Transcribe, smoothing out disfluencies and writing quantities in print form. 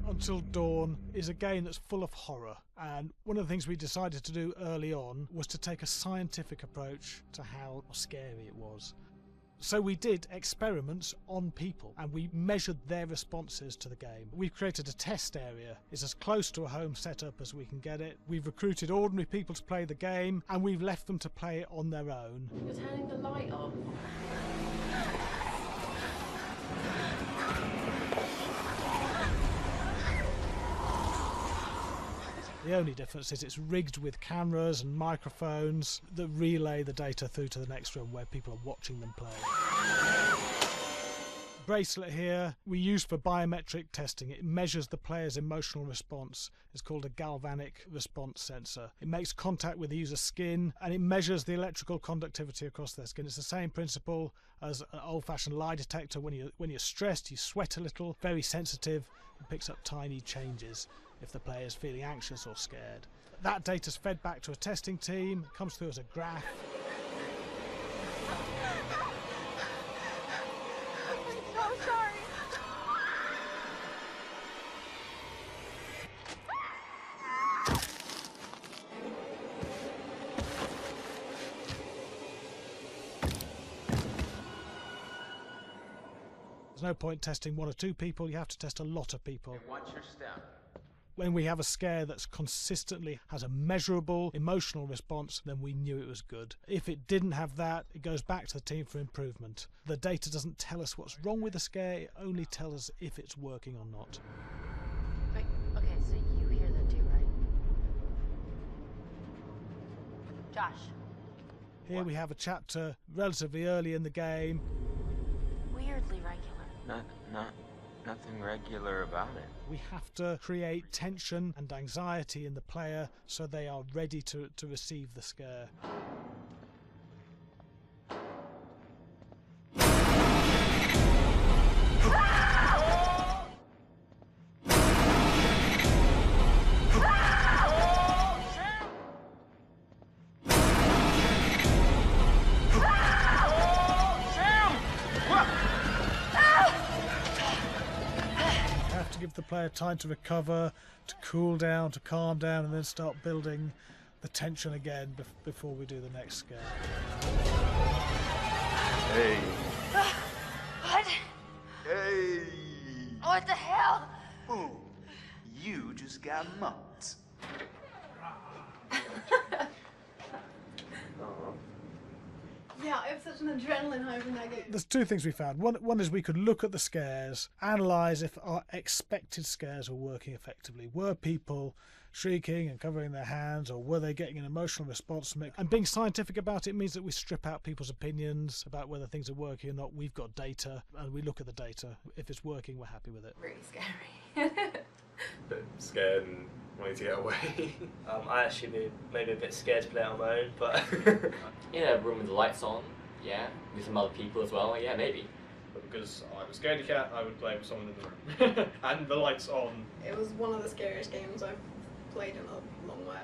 Until Dawn is a game that's full of horror, and one of the things we decided to do early on was to take a scientific approach to how scary it was. So we did experiments on people and we measured their responses to the game. We've created a test area. It's as close to a home setup as we can get it. We've recruited ordinary people to play the game and we've left them to play it on their own. You're turning the light off. The only difference is it's rigged with cameras and microphones that relay the data through to the next room where people are watching them play. Bracelet here we use for biometric testing. It measures the player's emotional response. It's called a galvanic response sensor. It makes contact with the user's skin and it measures the electrical conductivity across their skin. It's the same principle as an old-fashioned lie detector. When you're stressed, you sweat a little, very sensitive, and picks up tiny changes if the player is feeling anxious or scared. That data's fed back to a testing team, comes through as a graph. I'm so sorry. There's no point testing one or two people, you have to test a lot of people. Hey, watch your step. When we have a scare that's consistently has a measurable emotional response, then we knew it was good. If it didn't have that, it goes back to the team for improvement. The data doesn't tell us what's wrong with the scare, it only tells us if it's working or not. Wait, okay, so you hear that too, right? Josh. Here we have a chapter relatively early in the game. Weirdly regular. Nothing regular about it. We have to create tension and anxiety in the player so they are ready to receive the scare. Give the player time to recover, to cool down, to calm down, and then start building the tension again before we do the next scare. Hey. What? Hey. What the hell? Boom. You just got mucked. Yeah, I have such an adrenaline high from that game. There's two things we found. One is we could look at the scares, analyse if our expected scares were working effectively. Were people shrieking and covering their hands, or were they getting an emotional response from it? And being scientific about it means that we strip out people's opinions about whether things are working or not. We've got data, and we look at the data. If it's working, we're happy with it. Really scary. Bit scared and wanting to get away. I actually maybe a bit scared to play it on my own, but In a room with the lights on, yeah, with some other people as well, yeah, maybe. But because I'm a scaredy cat, I would play with someone in the room. And the lights on. It was one of the scariest games I've played in a long while.